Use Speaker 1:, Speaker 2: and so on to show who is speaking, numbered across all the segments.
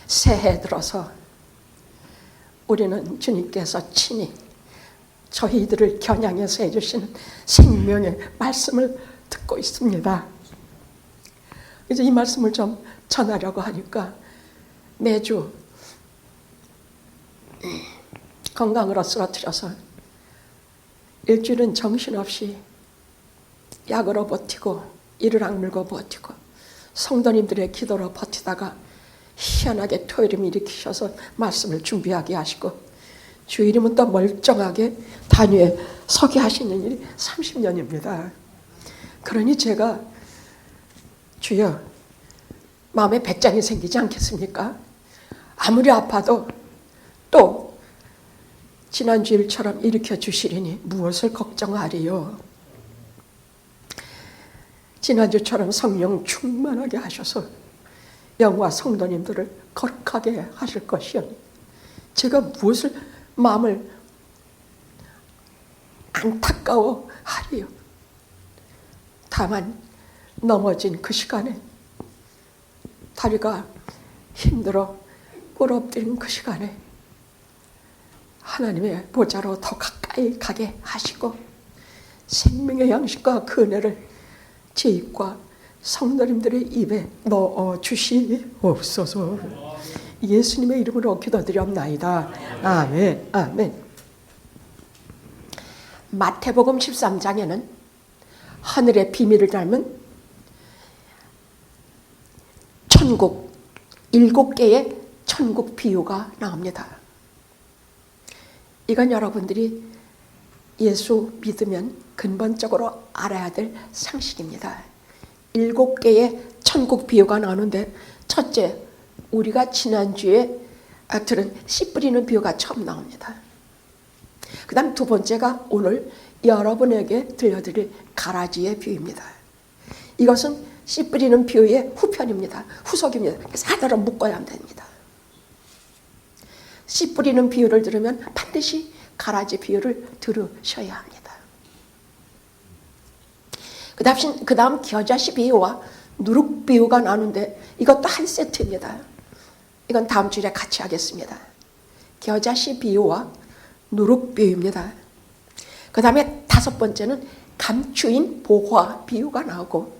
Speaker 1: 새해 들어서 우리는 주님께서 친히 저희들을 겨냥해서 해주시는 생명의 말씀을 듣고 있습니다. 이제 이 말씀을 좀 전하려고 하니까 매주 건강으로 쓰러뜨려서 일주일은 정신없이 약으로 버티고 이를 악물고 버티고 성도님들의 기도로 버티다가 희한하게 토요일을 일으키셔서 말씀을 준비하게 하시고 주일이면 또 멀쩡하게 단위에 서게 하시는 일이 30년입니다. 그러니 제가 주여 마음에 배짱이 생기지 않겠습니까? 아무리 아파도 또 지난 주일처럼 일으켜 주시리니 무엇을 걱정하리요. 지난주처럼 성령 충만하게 하셔서 영과 성도님들을 거룩하게 하실 것이오니 제가 무엇을 마음을 안타까워하리요. 다만 넘어진 그 시간에 다리가 힘들어 꿇어엎드린 그 시간에 하나님의 보좌로 더 가까이 가게 하시고 생명의 양식과 그 은혜를 제 입과 성도님들의 입에 넣어 주시옵소서. 예수님의 이름으로 기도드리옵나이다. 아멘. 아멘. 마태복음 13장에는 하늘의 비밀을 닮은 천국 7개의 천국 비유가 나옵니다. 이건 여러분들이 예수 믿으면 근본적으로 알아야 될 상식입니다. 7개의 천국 비유가 나오는데 첫째, 우리가 지난주에 들은 씨 뿌리는 비유가 처음 나옵니다. 그 다음 두 번째가 오늘 여러분에게 들려드릴 가라지의 비유입니다. 이것은 씨 뿌리는 비유의 후편입니다. 후속입니다. 그래서 하나로 묶어야 됩니다. 씨 뿌리는 비유를 들으면 반드시 가라지 비유를 들으셔야 합니다. 그 다음 겨자씨 비유와 누룩 비유가 나오는데 이것도 한 세트입니다. 이건 다음 주에 같이 하겠습니다. 겨자씨 비유와 누룩 비유입니다. 그 다음에 다섯 번째는 감추인 보화 비유가 나오고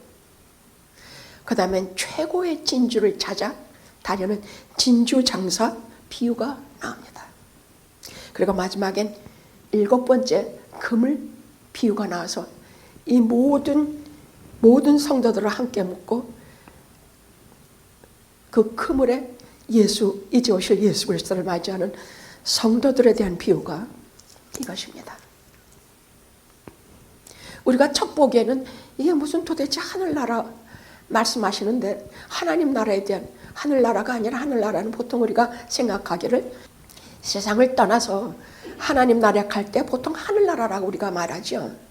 Speaker 1: 그 다음엔 최고의 진주를 찾아 다니는 진주 장사 비유가 나옵니다. 그리고 마지막엔 7번째 그물 비유가 나와서 이 모든 성도들을 함께 묶고 그 그물에 이제 오실 예수 그리스도를 맞이하는 성도들에 대한 비유가 이것입니다. 우리가 첫 보기에는 이게 무슨 도대체 하늘나라 말씀하시는데 하나님 나라에 대한 하늘나라가 아니라 하늘나라는 보통 우리가 생각하기를 세상을 떠나서 하나님 나라에 갈 때 보통 하늘나라라고 우리가 말하죠.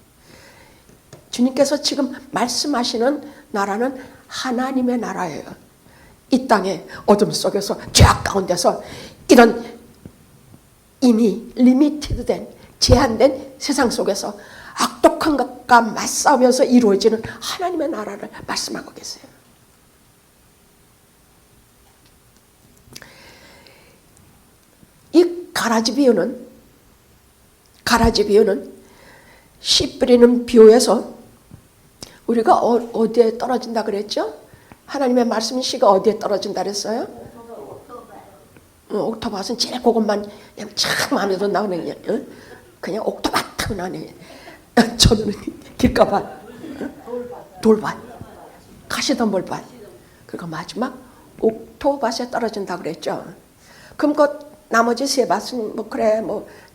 Speaker 1: 주님께서 지금 말씀하시는 나라는 하나님의 나라예요. 이 땅에 어둠 속에서 죄악 가운데서 이런 이미 리미티드된 제한된 세상 속에서 악독한 것과 맞싸우면서 이루어지는 하나님의 나라를 말씀하고 계세요. 이 가라지 비유는 씨 뿌리는 비유에서 우리가 어디에 떨어진다 그랬죠? 하나님의 말씀 씨가 어디에 떨어진다 그랬어요? 옥토밭은 제일 그것만 그냥 참 안에도 나오는 그냥 옥토밭 나네. 저는 길가밭, 돌밭, 가시덤불밭. 그리고 마지막 옥토밭에 떨어진다 그랬죠. 그럼 그 나머지 세 밭은 그래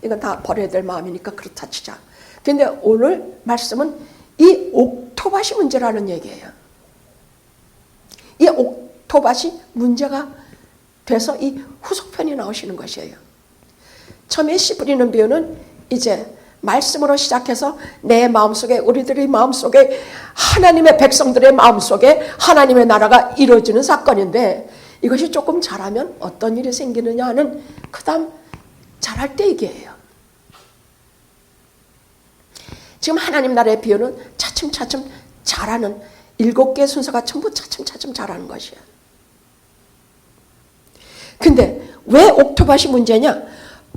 Speaker 1: 이건 다 버려야 될 마음이니까 그렇다 치자. 근데 오늘 말씀은 이 옥토밭이 문제라는 얘기예요. 이 옥토밭이 문제가 돼서 이 후속편이 나오시는 것이에요. 처음에 씨 뿌리는 비유는 이제 말씀으로 시작해서 내 마음속에 우리들의 마음속에 하나님의 백성들의 마음속에 하나님의 나라가 이루어지는 사건인데 이것이 조금 잘하면 어떤 일이 생기느냐 하는 그 다음 잘할 때 얘기예요. 지금 하나님 나라의 비유는 차츰차츰 잘하는 7개의 순서가 전부 차츰차츰 잘하는 것이에요. 근데 왜 옥토밭이 문제냐?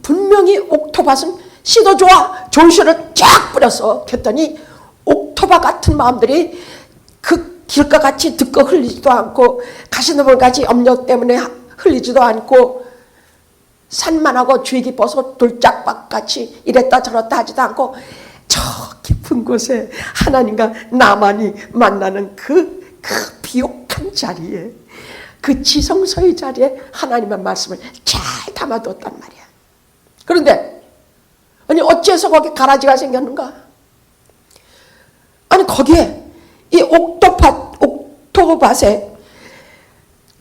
Speaker 1: 분명히 옥토밭은 씨도 좋아 좋은 씨를 쫙 뿌렸어. 그랬더니 옥토밭 같은 마음들이 그 길과 같이 듣고 흘리지도 않고 가시나물같이 염려 때문에 흘리지도 않고 산만하고 주의 깊어서 돌짝밭같이 이랬다 저랬다 하지도 않고 저 깊은 곳에 하나님과 나만이 만나는 그 비옥한 자리에, 그 지성소의 자리에 하나님의 말씀을 잘 담아뒀단 말이야. 그런데 아니 어째서 거기 가라지가 생겼는가? 아니 거기에 이 옥토밭에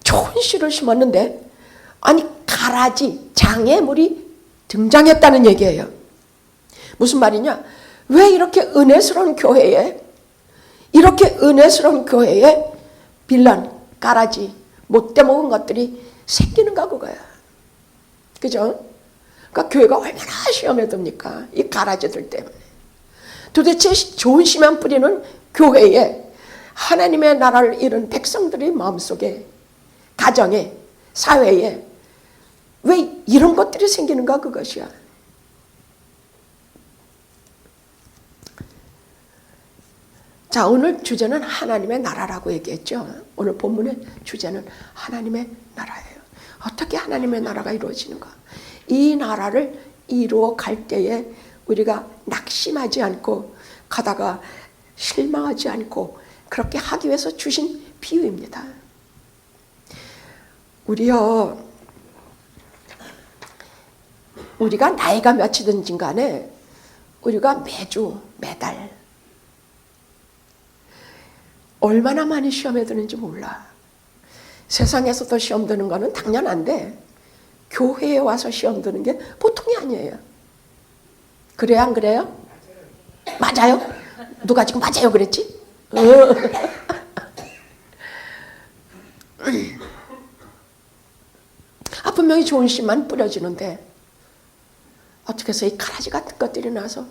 Speaker 1: 좋은 씨를 심었는데 아니 가라지, 장애물이 등장했다는 얘기예요. 무슨 말이냐? 왜 이렇게 은혜스러운 교회에, 이렇게 은혜스러운 교회에 빌런, 가라지, 못돼 먹은 것들이 생기는가 그거야. 그죠? 그러니까 교회가 얼마나 시험에 듭니까? 이 가라지들 때문에. 도대체 좋은 씨만 뿌리는 교회에 하나님의 나라를 이룬 백성들의 마음속에, 가정에, 사회에 왜 이런 것들이 생기는가 그것이야. 자, 오늘 주제는 하나님의 나라라고 얘기했죠. 오늘 본문의 주제는 하나님의 나라예요. 어떻게 하나님의 나라가 이루어지는가? 이 나라를 이루어 갈 때에 우리가 낙심하지 않고 가다가 실망하지 않고 그렇게 하기 위해서 주신 비유입니다. 우리가 나이가 몇이든지 간에 우리가 매주 매달 얼마나 많이 시험에 드는지 몰라. 세상에서도 시험 드는 거는 당연한데 교회에 와서 시험 드는 게 보통이 아니에요. 그래요 안 그래요? 맞아요? 누가 지금 맞아요 그랬지? 분명히 좋은 씨만 뿌려지는데 어떻게 해서 이 가라지 같은 것들이 나서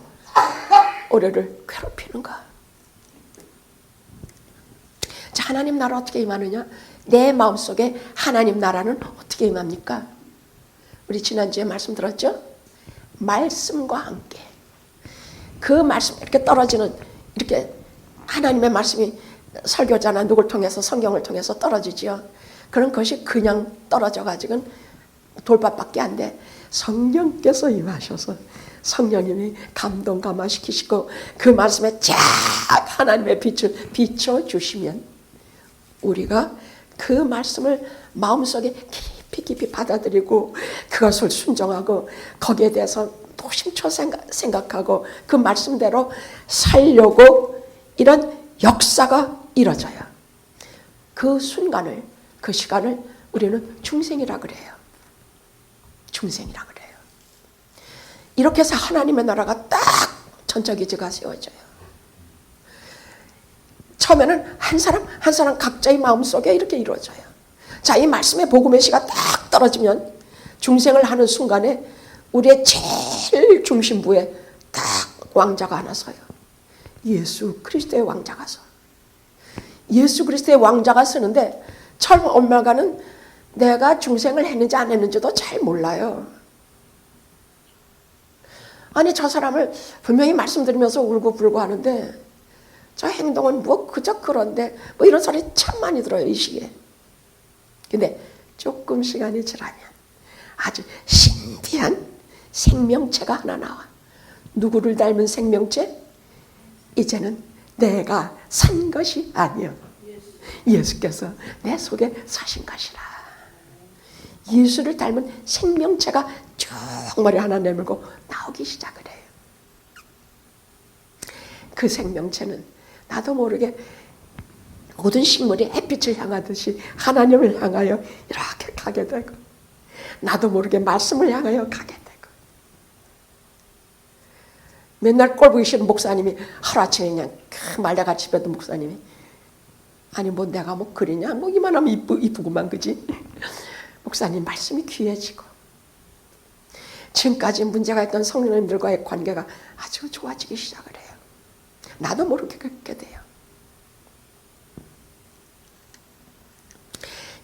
Speaker 1: 우리를 괴롭히는가? 자, 하나님 나라 어떻게 임하느냐? 내 마음속에 하나님 나라는 어떻게 임합니까? 우리 지난주에 말씀 들었죠? 말씀과 함께. 그 말씀 이렇게 떨어지는, 이렇게 하나님의 말씀이 설교자나 누굴 통해서 성경을 통해서 떨어지지요. 그런 것이 그냥 떨어져 가지고는 돌밭밖에 안 돼. 성령께서 임하셔서 성령님이 감동 감화시키시고 그 말씀에 쫙 하나님의 빛을 비춰주시면 우리가 그 말씀을 마음속에 깊이 받아들이고 그것을 순종하고 거기에 대해서 노심초 생각하고 그 말씀대로 살려고 이런 역사가 이루어져요. 그 순간을, 그 시간을 우리는 중생이라 그래요. 중생이라 그래요. 이렇게 해서 하나님의 나라가 딱 전적이지가 세워져요. 처음에는 한 사람 한 사람 각자의 마음속에 이렇게 이루어져요. 자, 이 말씀의 복음의 씨가 딱 떨어지면 중생을 하는 순간에 우리의 제일 중심부에 딱 왕자가 하나 서요. 예수 그리스도의 왕자가 서. 예수 그리스도의 왕자가 서는데 처음 엄마가는 내가 중생을 했는지 안 했는지도 잘 몰라요. 아니 저 사람을 분명히 말씀드리면서 울고불고 하는데 저 행동은 뭐 그저 그런데 뭐 이런 소리 참 많이 들어요 이 시기에. 근데 조금 시간이 지나면 아주 신비한 생명체가 하나 나와. 누구를 닮은 생명체? 이제는 내가 산 것이 아니요 예수께서 내 속에 사신 것이라. 예수를 닮은 생명체가 쭉 머리 하나 내밀고 나오기 시작을 해요. 그 생명체는 나도 모르게 모든 식물이 햇빛을 향하듯이 하나님을 향하여 이렇게 가게 되고 나도 모르게 말씀을 향하여 가게 되고 맨날 꼴 보기 싫은 목사님이 하루아침에 그냥 말려같이 뱉던 목사님이 아니 뭐 내가 뭐 그러냐 뭐 이만하면 이쁘구만 그지? 목사님 말씀이 귀해지고 지금까지 문제가 있던 성령님들과의 관계가 아주 좋아지기 시작을 해요. 나도 모르게 그렇게 돼요.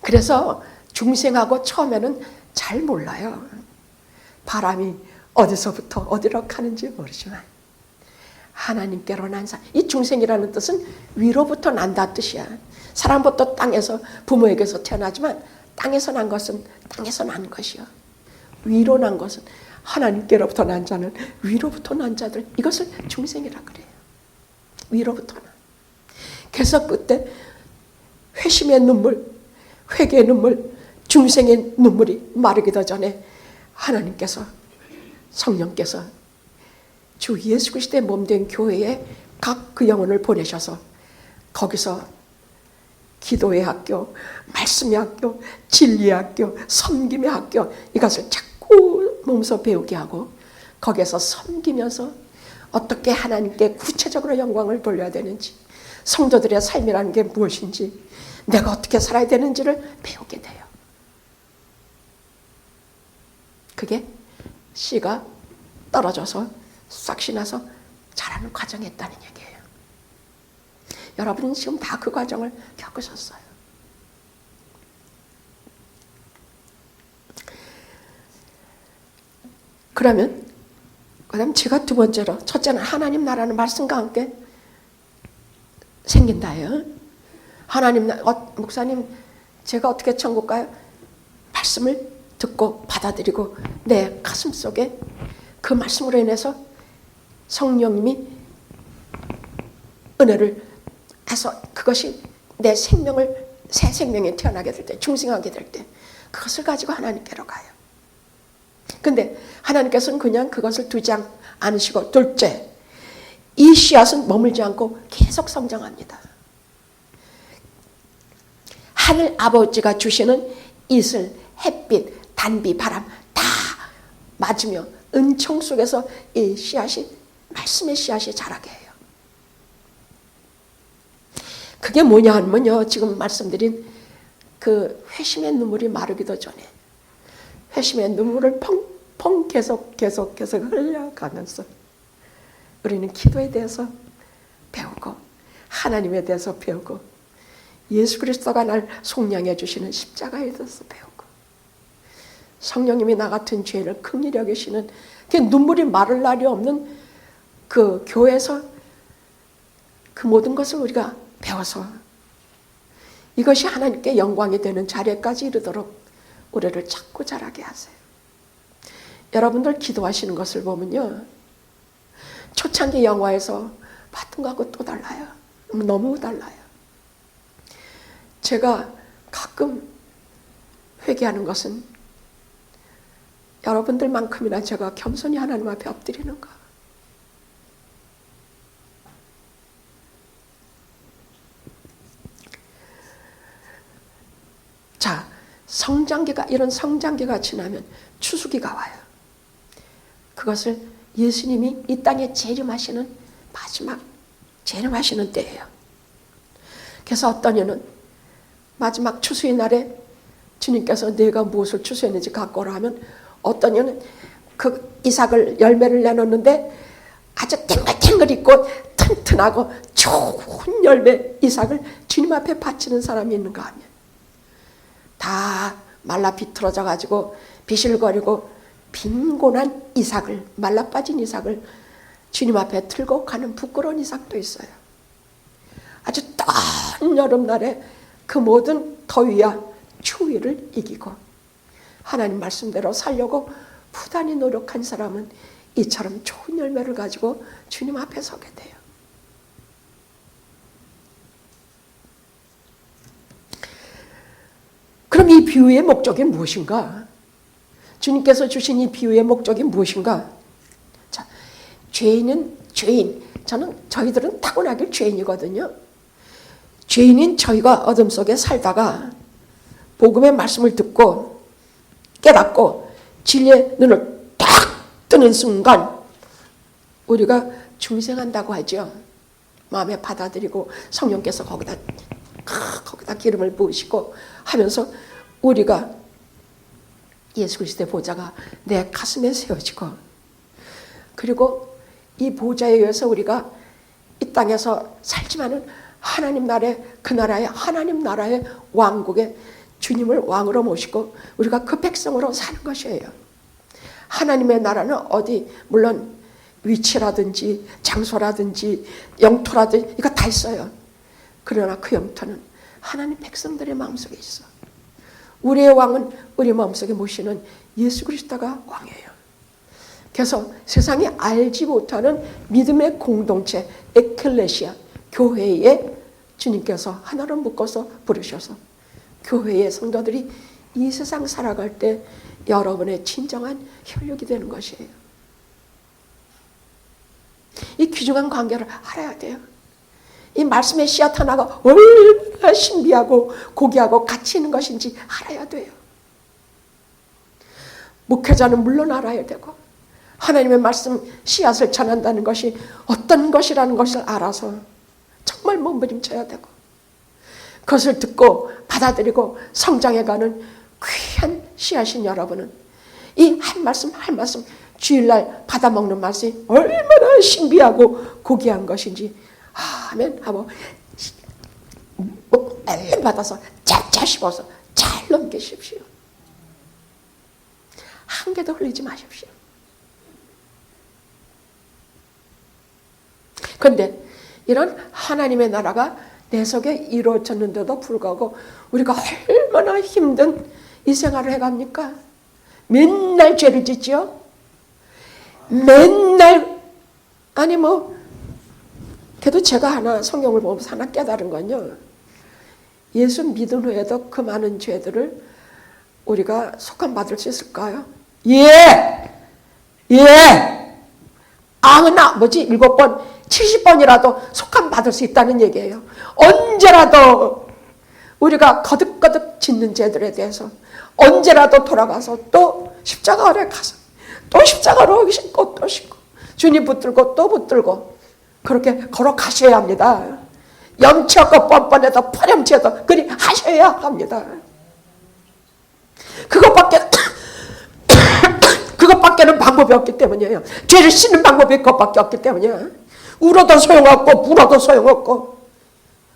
Speaker 1: 그래서 중생하고 처음에는 잘 몰라요. 바람이 어디서부터 어디로 가는지 모르지만 하나님께로 난 사람. 이 중생이라는 뜻은 위로부터 난다 뜻이야. 사람부터 땅에서 부모에게서 태어나지만 땅에서 난 것은 땅에서 난 것이요. 위로 난 것은 하나님께로부터 난 자는 위로부터 난 자들, 이것을 중생이라 그래요. 위로부터 난. 그래서 그때 회심의 눈물, 회개의 눈물, 중생의 눈물이 마르기도 전에 하나님께서, 성령께서 주 예수 그리스도의 몸된 교회에 각 그 영혼을 보내셔서 거기서 기도의 학교, 말씀의 학교, 진리의 학교, 섬김의 학교, 이것을 자꾸 몸소 배우게 하고 거기에서 섬기면서 어떻게 하나님께 구체적으로 영광을 돌려야 되는지, 성도들의 삶이라는 게 무엇인지, 내가 어떻게 살아야 되는지를 배우게 돼요. 그게 씨가 떨어져서 싹시 나서 자라는 과정이었다는 얘기예요. 여러분은 지금 다 그 과정을 겪으셨어요. 그러면 그다음 제가 두 번째로, 첫째는 하나님 나라는 말씀과 함께 생긴다예요. 하나님 목사님 제가 어떻게 천국 가요? 말씀을 듣고 받아들이고 내 가슴 속에 그 말씀으로 인해서 성령님이 은혜를 해서 그것이 내 생명을, 새 생명이 태어나게 될 때, 중생하게 될 때 그것을 가지고 하나님께로 가요. 근데 하나님께서는 그냥 그것을 두지 않으시고, 둘째, 이 씨앗은 머물지 않고 계속 성장합니다. 하늘 아버지가 주시는 이슬, 햇빛, 단비, 바람 다 맞으며 은총 속에서 이 씨앗이, 말씀의 씨앗이 자라게 해요. 그게 뭐냐 하면요, 지금 말씀드린 그 회심의 눈물이 마르기도 전에 회심의 눈물을 펑펑 계속 흘려가면서 우리는 기도에 대해서 배우고 하나님에 대해서 배우고 예수 그리스도가 날 속량해 주시는 십자가에 대해서 배우고 성령님이 나 같은 죄를 긍휼히 여기시는 그 눈물이 마를 날이 없는 그 교회에서 그 모든 것을 우리가 배워서 이것이 하나님께 영광이 되는 자리까지 이르도록 우리를 자꾸 자라게 하세요. 여러분들 기도하시는 것을 보면요, 초창기 영화에서 봤던 거하고 또 달라요. 너무 달라요. 제가 가끔 회개하는 것은 여러분들만큼이나 제가 겸손히 하나님 앞에 엎드리는 거. 자, 성장기가, 이런 성장기가 지나면 추수기가 와요. 그것을 예수님이 이 땅에 재림하시는 마지막 재림하시는 때예요. 그래서 어떤 이는 마지막 추수의 날에 주님께서 내가 무엇을 추수했는지 갖고 오라 하면, 어떤 이는 그 이삭을 열매를 내놓는데 아주 탱글탱글 있고 튼튼하고 좋은 열매 이삭을 주님 앞에 바치는 사람이 있는가 하면, 다 말라 비틀어져 가지고 비실거리고 빈곤한 이삭을, 말라 빠진 이삭을 주님 앞에 들고 가는 부끄러운 이삭도 있어요. 아주 뜨거운 여름날에 그 모든 더위와 추위를 이기고 하나님 말씀대로 살려고 부단히 노력한 사람은 이처럼 좋은 열매를 가지고 주님 앞에 서게 돼요. 그럼 이 비유의 목적이 무엇인가? 주님께서 주신 이 비유의 목적이 무엇인가? 자, 죄인은 죄인. 저희들은 타고나길 죄인이거든요. 죄인인 저희가 어둠 속에 살다가 복음의 말씀을 듣고 깨닫고 진리의 눈을 딱 뜨는 순간 우리가 중생한다고 하죠. 마음에 받아들이고 성령께서 거기다 기름을 부으시고 하면서 우리가 예수 그리스도의 보좌가 내 가슴에 세워지고, 그리고 이 보좌에 의해서 우리가 이 땅에서 살지만은 하나님 나라의, 그 나라의, 하나님 나라의 왕국에 주님을 왕으로 모시고 우리가 그 백성으로 사는 것이에요. 하나님의 나라는 어디 물론 위치라든지 장소라든지 영토라든지 이거 다 있어요. 그러나 그 영토는 하나님 백성들의 마음속에 있어. 우리의 왕은 우리 마음속에 모시는 예수 그리스도가 왕이에요. 그래서 세상이 알지 못하는 믿음의 공동체 에클레시아 교회에 주님께서 하나로 묶어서 부르셔서 교회의 성도들이 이 세상 살아갈 때 여러분의 진정한 혈육이 되는 것이에요. 이 귀중한 관계를 알아야 돼요. 이 말씀의 씨앗 하나가 얼마나 신비하고 고귀하고 가치 있는 것인지 알아야 돼요. 목회자는 물론 알아야 되고 하나님의 말씀 씨앗을 전한다는 것이 어떤 것이라는 것을 알아서 정말 몸부림쳐야 되고 그것을 듣고 받아들이고 성장해가는 귀한 씨앗인 여러분은 이 한 말씀 한 말씀 주일날 받아먹는 말씀이 얼마나 신비하고 고귀한 것인지 아멘 하고 얼른 받아서 짭짭 씹어서 잘 넘기십시오. 한 개도 흘리지 마십시오. 그런데 이런 하나님의 나라가 내 속에 이루어졌는데도 불구하고 우리가 얼마나 힘든 이 생활을 해갑니까? 맨날 죄를 짓죠. 맨날 아니 그래도 제가 하나 성경을 보면서 하나 깨달은 건요. 예수 믿은 후에도 그 많은 죄들을 우리가 속함받을 수 있을까요? 예! 아무나 7번 70번이라도 속함받을 수 있다는 얘기예요. 언제라도 우리가 거듭거듭 짓는 죄들에 대해서 언제라도 돌아가서 또 십자가 아래 가서 또 십자가로 신고 또 신고 주님 붙들고 또 붙들고 그렇게 걸어가셔야 합니다. 염치 없고 뻔뻔해도 파렴치해도 그리 하셔야 합니다. 그것밖에는 방법이 없기 때문이에요. 죄를 씻는 방법이 그것밖에 없기 때문이에요. 울어도 소용없고 물어도 소용없고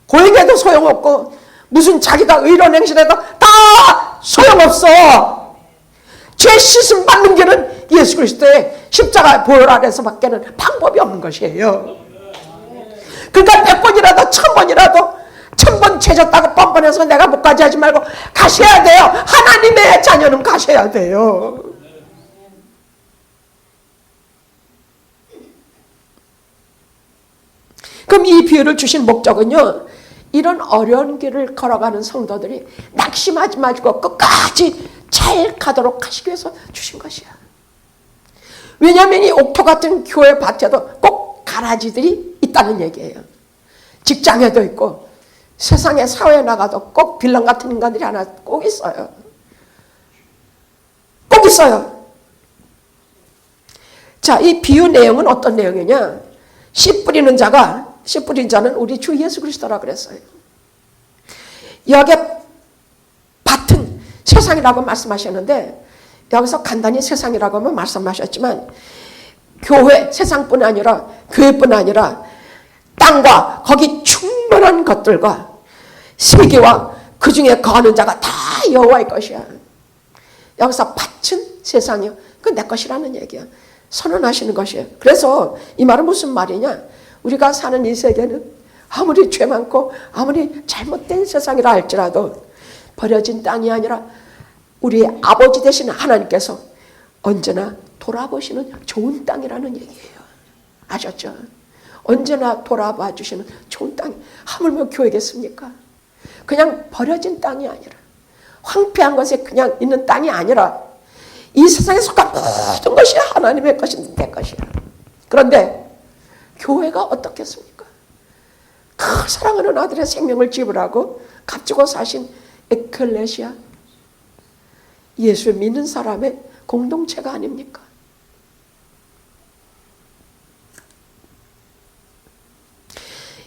Speaker 1: 고행해도 소용없고 무슨 자기가 의로운 행실해도 다 소용없어. 죄 씻음 받는 길은 예수 그리스도의 십자가 보혈 아래서밖에는 방법이 없는 것이에요. 그러니까 100번이라도 1000번이라도 1000번 죄졌다고 뻔뻔해서 내가 못 가지 하지 말고 가셔야 돼요. 하나님의 자녀는 가셔야 돼요. 그럼 이 비유를 주신 목적은요. 이런 어려운 길을 걸어가는 성도들이 낙심하지 마시고 끝까지 잘 가도록 하시기 위해서 주신 것이야. 왜냐하면 이 옥토 같은 교회 밭에도 꼭 가라지들이 있다는 얘기예요. 직장에도 있고 세상에 사회에 나가도 꼭 빌런 같은 인간들이 하나 꼭 있어요. 꼭 있어요. 자, 이 비유 내용은 어떤 내용이냐? 씨 뿌리는 자는 우리 주 예수 그리스도라 그랬어요. 여기에 밭은 세상이라고 말씀하셨는데 여기서 간단히 세상이라고 하면 말씀하셨지만 교회, 세상뿐 아니라 교회뿐 아니라 땅과 거기 충분한 것들과 세계와 그 중에 거하는 자가 다 여호와의 것이야. 여기서 밭은 세상이요. 그건 내 것이라는 얘기야. 선언하시는 것이에요. 그래서 이 말은 무슨 말이냐? 우리가 사는 이 세계는 아무리 죄 많고 아무리 잘못된 세상이라 할지라도 버려진 땅이 아니라 우리 아버지 되시는 하나님께서 언제나 돌아보시는 좋은 땅이라는 얘기예요. 아셨죠? 언제나 돌아봐 주시는 좋은 땅이 하물며 교회겠습니까? 그냥 버려진 땅이 아니라 황폐한 것에 그냥 있는 땅이 아니라 이 세상에 속한 모든 것이 하나님의 것인데 내 것이야. 그런데 교회가 어떻겠습니까? 그 사랑하는 아들의 생명을 지불하고 값주고 사신 에클레시아 예수 믿는 사람의 공동체가 아닙니까?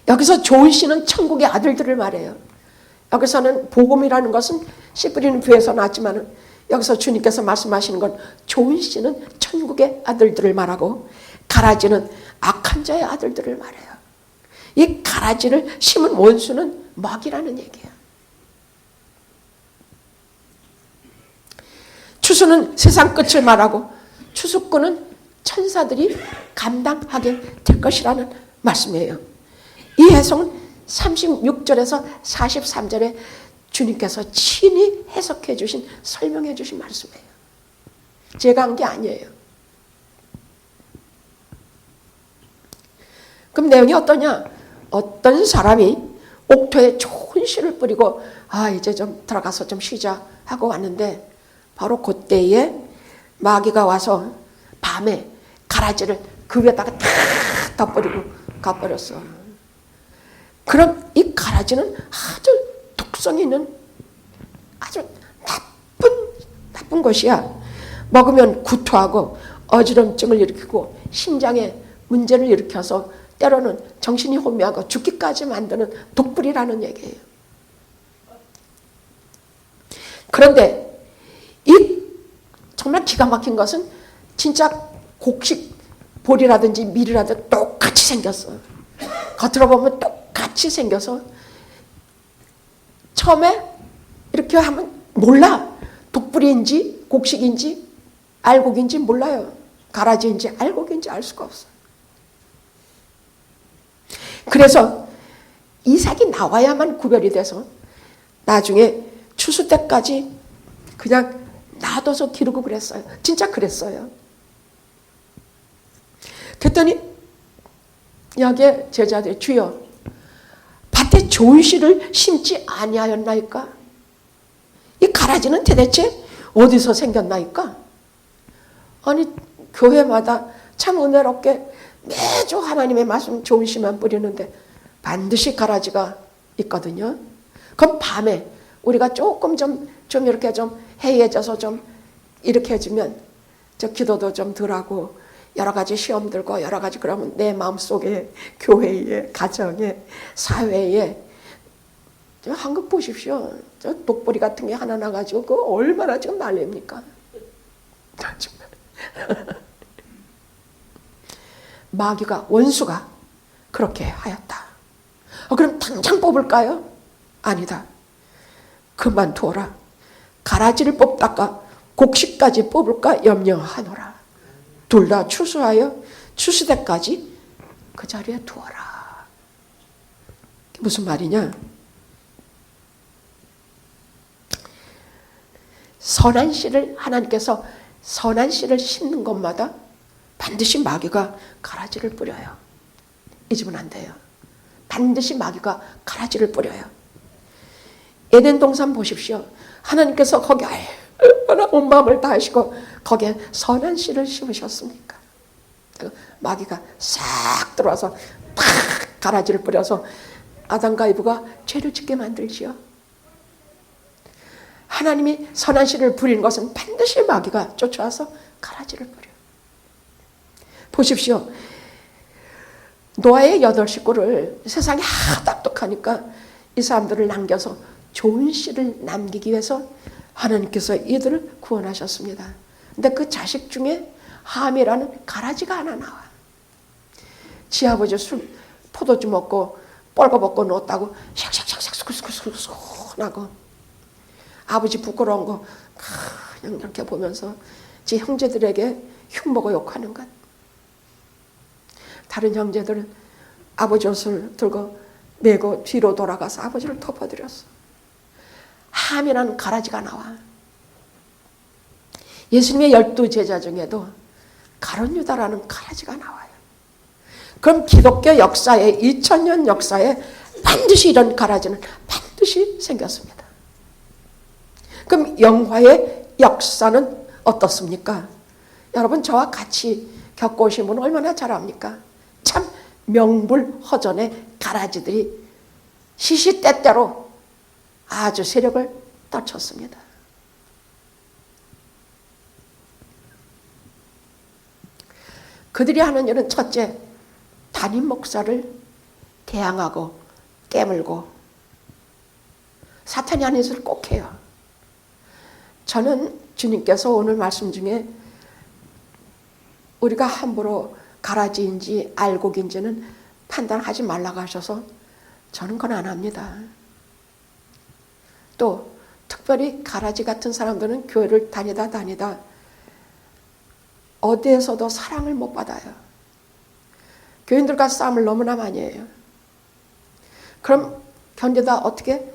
Speaker 1: 여기서 좋은 씨는 천국의 아들들을 말해요. 여기서는 복음이라는 것은 씨 뿌리는 부에서 나왔지만 여기서 주님께서 말씀하시는 건 좋은 씨는 천국의 아들들을 말하고 가라지는 악한 자의 아들들을 말해요. 이 가라지를 심은 원수는 먹이라는 얘기예요. 추수는 세상 끝을 말하고 추수꾼은 천사들이 감당하게 될 것이라는 말씀이에요. 이 해석은 36절에서 43절에 주님께서 친히 해석해 주신, 설명해 주신 말씀이에요. 제가 한 게 아니에요. 그럼 내용이 어떠냐? 어떤 사람이 옥토에 좋은 씨를 뿌리고 이제 좀 들어가서 좀 쉬자 하고 왔는데 바로 그때에 마귀가 와서 밤에 가라지를 그 위에다가 탁 덮어버리고 가버렸어. 그럼 이 가라지는 아주 독성 있는 아주 나쁜 것이야. 먹으면 구토하고 어지럼증을 일으키고 심장에 문제를 일으켜서 때로는 정신이 혼미하고 죽기까지 만드는 독불이라는 얘기예요. 그런데 이 정말 기가 막힌 것은 진짜 곡식 볼이라든지 밀이라든지 똑같이 생겼어. 겉으로 보면 똑같이 생겨서 처음에 이렇게 하면 몰라. 독불인지 곡식인지 알곡인지 몰라요. 가라지인지 알곡인지 알 수가 없어. 그래서 이삭이 나와야만 구별이 돼서 나중에 추수 때까지 그냥 놔둬서 기르고 그랬어요. 진짜 그랬어요. 그랬더니 여기에 제자들이 주여 밭에 좋은 씨를 심지 아니하였나이까? 이 가라지는 대체 어디서 생겼나이까? 아니 교회마다 참 은혜롭게 매주 하나님의 말씀 좋은 씨만 뿌리는데 반드시 가라지가 있거든요. 그럼 밤에 우리가 조금 좀 이렇게 좀 해이해져서 좀 이렇게 해주면 저 기도도 좀 덜하고 여러 가지 시험 들고 여러 가지 그러면 내 마음속에 교회에 가정에 사회에 한국 보십시오. 저 독보리 같은 게 하나 나가지고 그거 얼마나 지금 난리입니까? 마귀가 원수가 그렇게 하였다. 그럼 당장 뽑을까요? 아니다. 그만두어라. 가라지를 뽑다가 곡식까지 뽑을까 염려하노라. 둘 다 추수하여 추수때까지 그 자리에 두어라. 무슨 말이냐? 선한 씨를 하나님께서 선한 씨를 심는 것마다 반드시 마귀가 가라지를 뿌려요. 잊으면 안 돼요. 반드시 마귀가 가라지를 뿌려요. 에덴 동산 보십시오. 하나님께서 거기 얼마나 온 마음을 다하시고 거기에 선한 씨를 심으셨습니까? 마귀가 싹 들어와서 팍 가라지를 뿌려서 아담과 이브가 죄를 짓게 만들지요. 하나님이 선한 씨를 부리는 것은 반드시 마귀가 쫓아와서 가라지를 뿌려요. 보십시오. 노아의 8식구를 세상이 딱똑하니까 이 사람들을 남겨서 좋은 씨를 남기기 위해서 하나님께서 이들을 구원하셨습니다. 근데 그 자식 중에 함이라는 가라지가 하나 나와. 지 아버지 포도주 먹고 뻘거벗고 놓았다고 샥샥샥샥 하고 아버지 부끄러운 거 그냥 이렇게 보면서 지 형제들에게 흉보고 욕하는 것. 다른 형제들은 아버지 옷을 들고 메고 뒤로 돌아가서 아버지를 덮어드렸어. 함이라는 가라지가 나와. 예수님의 12제자 중에도 가룟 유다라는 가라지가 나와요. 그럼 기독교 역사에 2000년 역사에 반드시 이런 가라지는 반드시 생겼습니다. 그럼 영화의 역사는 어떻습니까? 여러분 저와 같이 겪어오신 분은 얼마나 잘 압니까? 참 명불허전의 가라지들이 시시때때로 아주 세력을 떨쳤습니다. 그들이 하는 일은 첫째, 담임 목사를 대항하고 깨물고 사탄이 하는 짓을 꼭 해요. 저는 주님께서 오늘 말씀 중에 우리가 함부로 가라지인지 알곡인지는 판단하지 말라고 하셔서 저는 그건 안 합니다. 또 특별히 가라지 같은 사람들은 교회를 다니다 어디에서도 사랑을 못 받아요. 교인들과 싸움을 너무나 많이 해요. 그럼 견디다 어떻게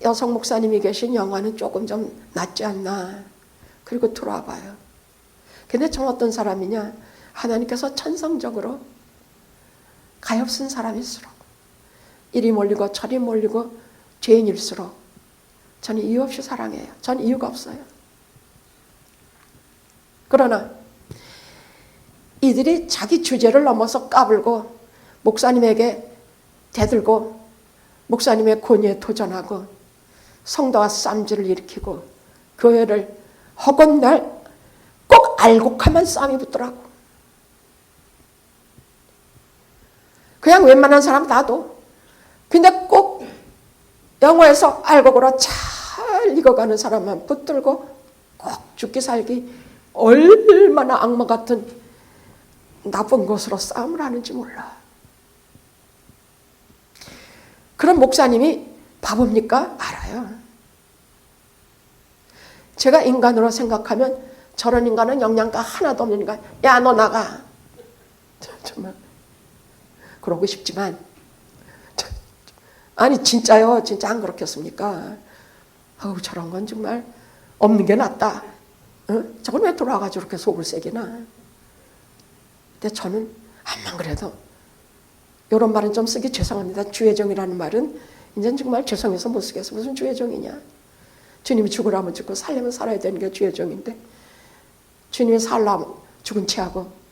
Speaker 1: 여성 목사님이 계신 영화는 조금 좀 낫지 않나. 그리고 들어와 봐요. 근데 저 어떤 사람이냐. 하나님께서 천성적으로 가엾은 사람일수록 이리 몰리고 저리 몰리고 죄인일수록 저는 이유 없이 사랑해요. 저는 이유가 없어요. 그러나 이들이 자기 주제를 넘어서 까불고 목사님에게 대들고 목사님의 권위에 도전하고 성도와 쌈질을 일으키고 교회를 허건날 꼭 알곡하면 싸움이 붙더라고. 그냥 웬만한 사람 다도. 근데 꼭 영어에서 알곡으로 잘 익어가는 사람만 붙들고 꼭 죽기 살기 얼마나 악마 같은 나쁜 것으로 싸움을 하는지 몰라. 그런 목사님이 바보입니까? 알아요. 제가 인간으로 생각하면 저런 인간은 영양가 하나도 없는 인간. 야, 너 나가. 정말 그러고 싶지만 아니 진짜요. 진짜 안 그렇겠습니까? 아우 저런 건 정말 없는 게 낫다. 응? 저걸 왜 돌아가지고 이렇게 속을 새기나. 근데 저는 암만 그래도 이런 말은 좀 쓰기 죄송합니다. 주의종이라는 말은 이제 정말 죄송해서 못 쓰겠어. 무슨 주의종이냐. 주님이 죽으라면 죽고 살려면 살아야 되는 게 주의종인데 주님이 살라면 죽은 채하고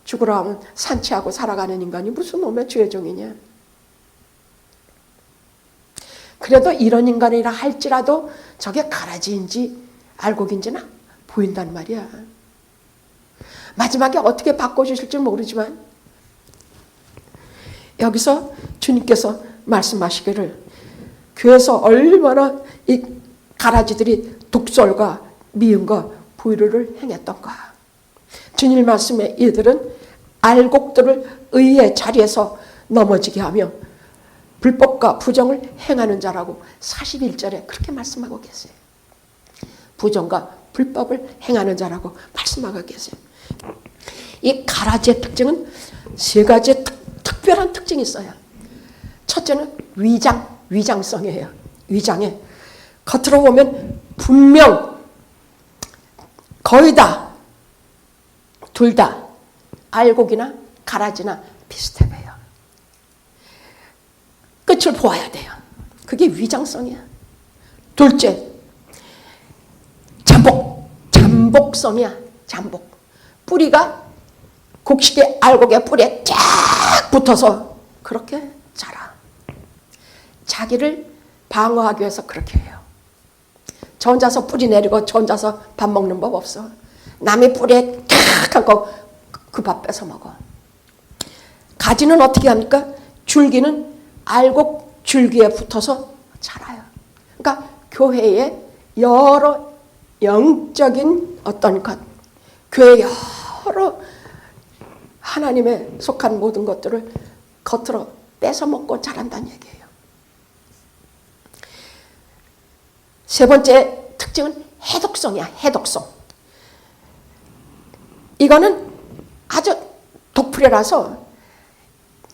Speaker 1: 죽으라면 산 채하고 살아가는 인간이 무슨 놈의 주의종이냐. 그래도 이런 인간이라 할지라도 저게 가라지인지 알곡인지는 보인단 말이야. 마지막에 어떻게 바꿔주실지 모르지만 여기서 주님께서 말씀하시기를 교회에서 얼마나 이 가라지들이 독설과 미움과 불의를 행했던가. 주님 말씀에 이들은 알곡들을 의의 자리에서 넘어지게 하며 불법과 부정을 행하는 자라고 41절에 그렇게 말씀하고 계세요. 부정과 불법을 행하는 자라고 말씀하고 계세요. 이 가라지의 특징은 세 가지의 특별한 특징이 있어요. 첫째는 위장성이에요. 위장에 겉으로 보면 분명 거의 다 둘 다 알곡이나 가라지나 비슷해 보여요. 끝을 보아야 돼요. 그게 위장성이야. 둘째, 잠복성이야. 잠복. 뿌리가 곡식의 알곡의 뿌리에 쫙 붙어서 그렇게 자라. 자기를 방어하기 위해서 그렇게 해요. 저 혼자서 뿌리 내리고 저 혼자서 밥 먹는 법 없어. 남의 뿌리에 탁 하고 그 밥 뺏어 먹어. 가지는 어떻게 합니까? 줄기는 알곡 줄기에 붙어서 자라요. 그러니까 교회에 여러 영적인 어떤 것, 교회 여러 하나님에 속한 모든 것들을 겉으로 뺏어 먹고 자란다는 얘기예요. 세 번째 특징은 해독성이야. 해독성. 이거는 아주 독풀이라서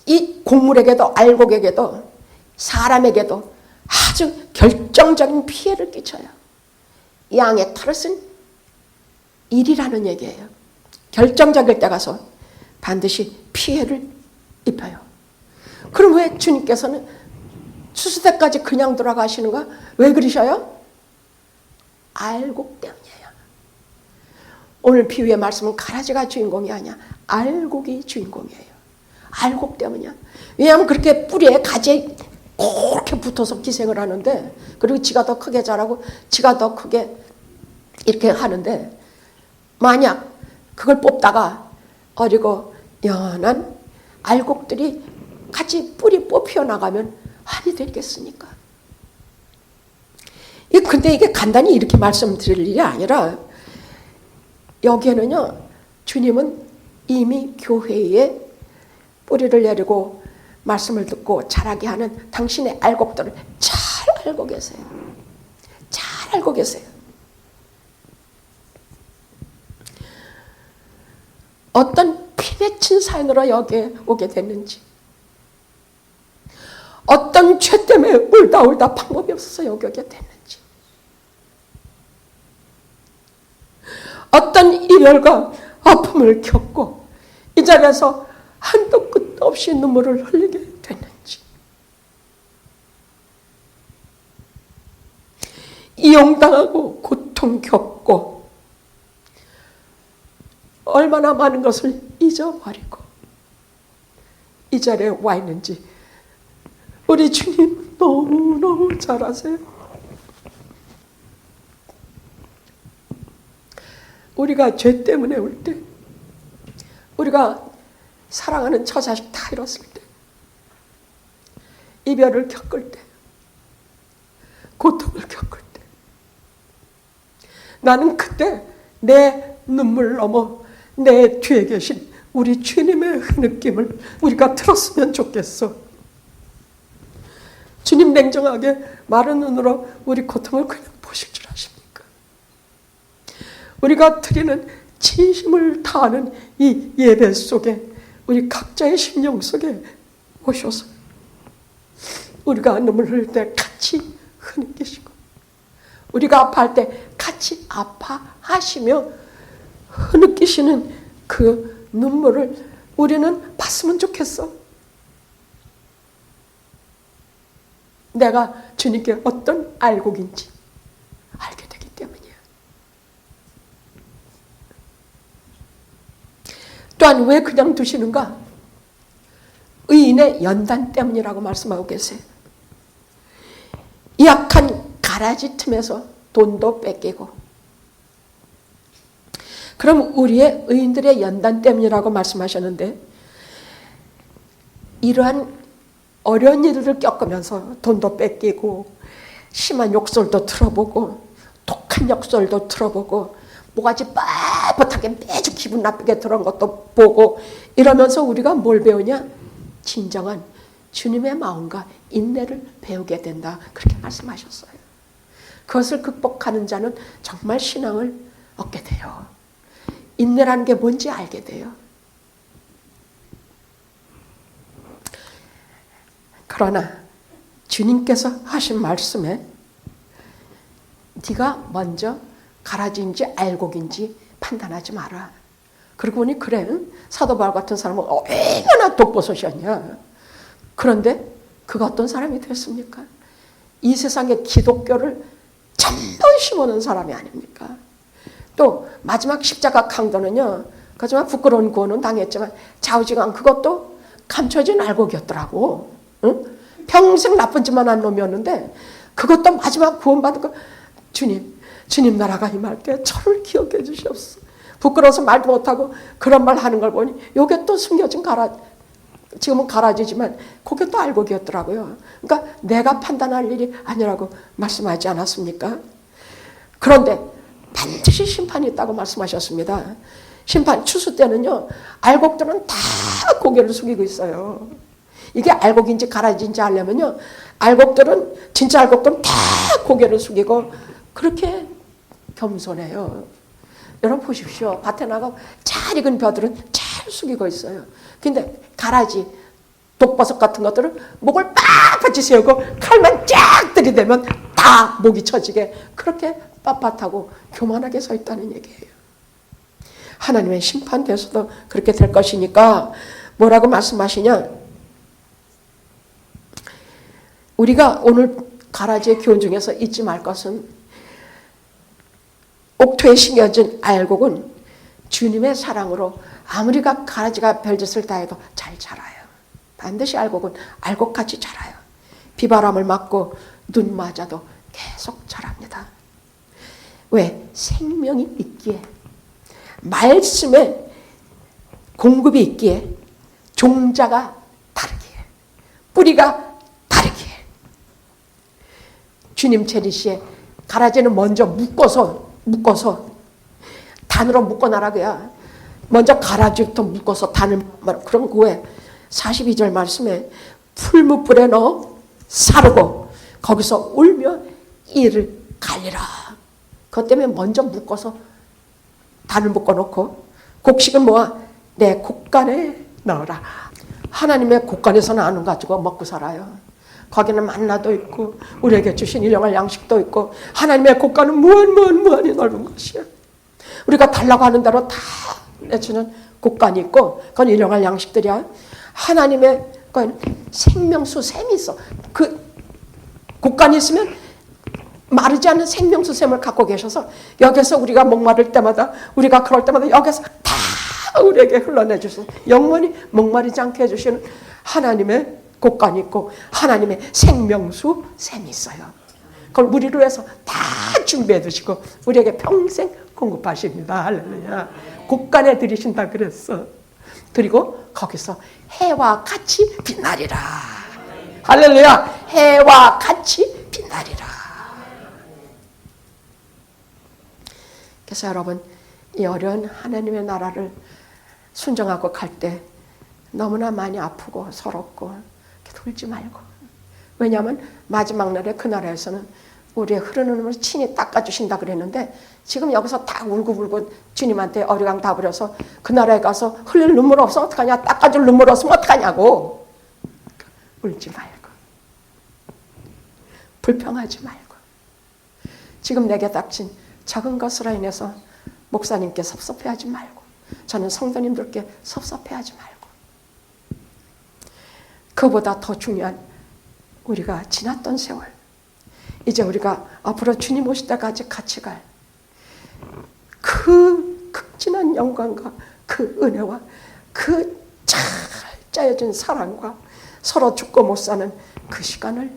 Speaker 1: 이 곡물에게도 알곡에게도 사람에게도 아주 결정적인 피해를 끼쳐요. 양의 털을 쓴 일이라는 얘기예요. 결정적일 때 가서 반드시 피해를 입혀요. 그럼 왜 주님께서는 추수때까지 그냥 돌아가시는가? 왜 그러셔요? 알곡 때문이에요. 오늘 비유의 말씀은 가라지가 주인공이 아니야. 알곡이 주인공이에요. 알곡 때문이야. 왜냐하면 그렇게 뿌리에 가지에 그렇게 붙어서 기생을 하는데, 그리고 지가 더 크게 자라고 지가 더 크게 이렇게 하는데, 만약 그걸 뽑다가 어리고 연한 알곡들이 같이 뿌리 뽑혀 나가면 한이 되겠습니까? 근데 이게 간단히 이렇게 말씀드릴 일이 아니라, 여기에는요, 주님은 이미 교회에 뿌리를 내리고 말씀을 듣고 자라게 하는 당신의 알곡들을 잘 알고 계세요. 잘 알고 계세요. 어떤 피맺힌 사연으로 여기에 오게 됐는지, 어떤 죄 때문에 울다 방법이 없어서 여기 오게 됐는지, 어떤 이별과 아픔을 겪고 이 자리에서 한도 끝도 없이 눈물을 흘리게 됐는지, 이용당하고 고통 겪고 얼마나 많은 것을 잊어버리고 이 자리에 와 있는지 우리 주님 너무너무 잘 아세요. 우리가 죄 때문에 울 때, 우리가 사랑하는 처자식 다 잃었을 때, 이별을 겪을 때, 고통을 겪을 때, 나는 그때 내 눈물 넘어 내 뒤에 계신 우리 주님의 흐느낌을 우리가 들었으면 좋겠어. 주님 냉정하게 마른 눈으로 우리 고통을 그냥 보실 줄 아십니까? 우리가 드리는 진심을 다하는 이 예배 속에 우리 각자의 심령 속에 오셔서 우리가 눈물 흘릴 때 같이 흐느끼시고, 우리가 아파할 때 같이 아파하시며 흐느끼시는 그 눈물을 우리는 봤으면 좋겠어. 내가 주님께 어떤 알곡인지 알게 되기 때문이야. 또한 왜 그냥 두시는가? 의인의 연단 때문이라고 말씀하고 계세요. 약한 가라지 틈에서 돈도 뺏기고, 그럼 우리의 의인들의 연단 때문이라고 말씀하셨는데, 이러한 어려운 일을 겪으면서 돈도 뺏기고 심한 욕설도 들어보고 독한 욕설도 들어보고 모가지 빳빳하게 매주 기분 나쁘게 들은 것도 보고 이러면서 우리가 뭘 배우냐? 진정한 주님의 마음과 인내를 배우게 된다. 그렇게 말씀하셨어요. 그것을 극복하는 자는 정말 신앙을 얻게 돼요. 인내라는 게 뭔지 알게 돼요. 그러나 주님께서 하신 말씀에 네가 먼저 가라지인지 알곡인지 판단하지 마라. 그러고 보니 그래, 사도 바울 같은 사람은 얼마나 독버섯이었냐. 그런데 그가 어떤 사람이 됐습니까? 이 세상에 기독교를 전부 심어놓은 사람이 아닙니까? 또 마지막 십자가 강도는요, 하지만 부끄러운 구원은 당했지만 좌우지간 그것도 감춰진 알곡이었더라고. 응? 평생 나쁜 짓만 한 놈이었는데 그것도 마지막 구원받은 거, 주님 나라가 임할게 저를 기억해 주시옵소서. 부끄러워서 말도 못하고 그런 말 하는 걸 보니 요게 또 숨겨진 지금은 가라지지만 그게 또 알곡이었더라고요. 그러니까 내가 판단할 일이 아니라고 말씀하지 않았습니까? 그런데 반드시 심판이 있다고 말씀하셨습니다. 심판 추수 때는요, 알곡들은 다 고개를 숙이고 있어요. 이게 알곡인지 가라지인지 알려면요, 진짜 알곡들은 다 고개를 숙이고 그렇게 겸손해요. 여러분 보십시오. 밭에 나가고 잘 익은 벼들은 잘 숙이고 있어요. 근데 가라지, 독버섯 같은 것들은 목을 빳빳이 세우고 칼만 쫙 들이대면 다 목이 쳐지게 그렇게 빳빳하고 교만하게 서 있다는 얘기예요. 하나님의 심판대에서도 그렇게 될 것이니까 뭐라고 말씀하시냐? 우리가 오늘 가라지의 교훈 중에서 잊지 말 것은, 옥토에 심겨진 알곡은 주님의 사랑으로 아무리 가라지가 별짓을 다해도 잘 자라요. 반드시 알곡은 알곡같이 자라요. 비바람을 맞고 눈 맞아도 계속 자랍니다. 왜? 생명이 있기에, 말씀에 공급이 있기에, 종자가 다르기에, 뿌리가 다르기에. 주님 재리시에 가라지는 먼저 묶어서 단으로 묶어놔라고요. 먼저 가라지부터 묶어서 단을, 그럼 그 후에 42절 말씀에 풀무불에 넣어 사르고 거기서 울며 이를 갈리라. 그것 때문에 먼저 묶어서 단을 묶어놓고 곡식은 뭐야? 내 곡간에 넣어라. 하나님의 곡간에서 나는 가지고 먹고 살아요. 거기는 만나도 있고 우리에게 주신 일용할 양식도 있고 하나님의 곡간은 무한히 넓은 것이야. 우리가 달라고 하는 대로 다 내주는 곡간이 있고 그건 일용할 양식들이야. 하나님의 생명수 샘이 있어. 그 곡간이 있으면 마르지 않는 생명수 샘을 갖고 계셔서 여기서 우리가 목마를 때마다 우리가 그럴 때마다 여기서 다 우리에게 흘러내 주셔서 영원히 목마르지 않게 해주시는 하나님의 곡간이 있고 하나님의 생명수 샘이 있어요. 그걸 우리를 위해서 다 준비해 두시고 우리에게 평생 공급하십니다. 할렐루야. 곡간에 들이신다 그랬어. 그리고 거기서 해와 같이 빛나리라. 할렐루야. 해와 같이 빛나리라. 그래서 여러분 이 어려운 하나님의 나라를 순종하고 갈 때 너무나 많이 아프고 서럽고 울지 말고. 왜냐하면 마지막 날에 그 나라에서는 우리의 흐르는 눈물을 친히 닦아주신다 그랬는데 지금 여기서 다 울고불고 주님한테 어리광 다 부려서 그 나라에 가서 흘릴 눈물 없으면 어떡하냐, 닦아줄 눈물 없으면 어떡하냐고. 울지 말고 불평하지 말고 지금 내게 닥친 작은 것으로 인해서 목사님께 섭섭해하지 말고 저는 성도님들께 섭섭해하지 말고 그보다 더 중요한 우리가 지났던 세월 이제 우리가 앞으로 주님 오실 때까지 같이 갈 그 극진한 영광과 그 은혜와 그 잘 짜여진 사랑과 서로 죽고 못 사는 그 시간을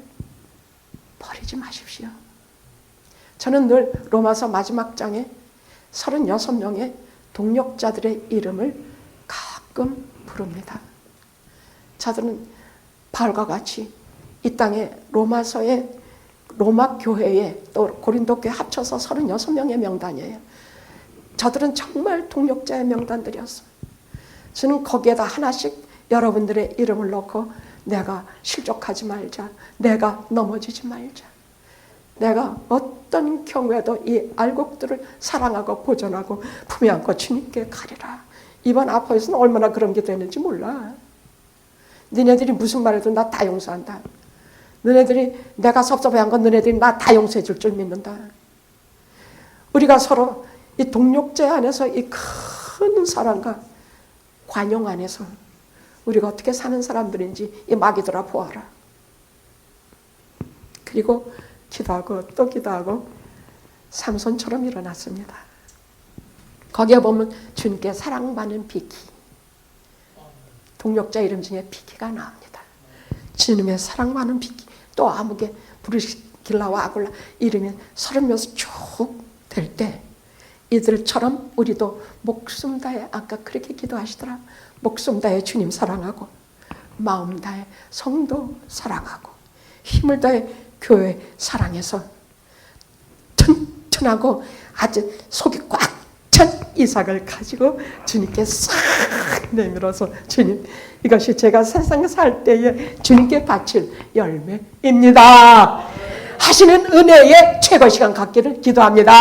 Speaker 1: 버리지 마십시오. 저는 늘 로마서 마지막 장에 36명의 동력자들의 이름을 가끔 부릅니다. 저들은 바울과 같이 이 땅에 로마서에 로마 교회에 또 고린도 교회 합쳐서 36명의 명단이에요. 저들은 정말 동력자의 명단들이었어요. 저는 거기에다 하나씩 여러분들의 이름을 넣고 내가 실족하지 말자, 내가 넘어지지 말자, 내가 어떤 경우에도 이 알곡들을 사랑하고 보존하고 품에 안고 주님께 가리라. 이번 아포에서는 얼마나 그런 게 되는지 몰라. 너네들이 무슨 말해도 나 다 용서한다. 너네들이 내가 섭섭해한 건 너네들이 나 다 용서해 줄 줄 믿는다. 우리가 서로 이 동력제 안에서 이 큰 사랑과 관용 안에서 우리가 어떻게 사는 사람들인지 이 마귀들아 보아라. 그리고 기도하고 또 기도하고 삼손처럼 일어났습니다. 거기에 보면 주님께 사랑받는 비키, 동력자 이름 중에 비키가 나옵니다. 주님의 사랑받는 비키, 또 아무개 브리스길라와 아굴라 이름이 30명 쭉 될 때 이들처럼 우리도 목숨 다해 아까 그렇게 기도하시더라. 목숨 다해 주님 사랑하고 마음 다해 성도 사랑하고 힘을 다해 교회 사랑해서 튼튼하고 아주 속이 꽉 찬 이삭을 가지고 주님께 싹 내밀어서 주님 이것이 제가 세상에 살 때에 주님께 바칠 열매입니다 하시는 은혜의 최고 시간 갖기를 기도합니다.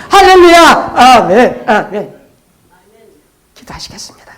Speaker 1: 할렐루야. 아멘. 아멘. 기도하시겠습니다.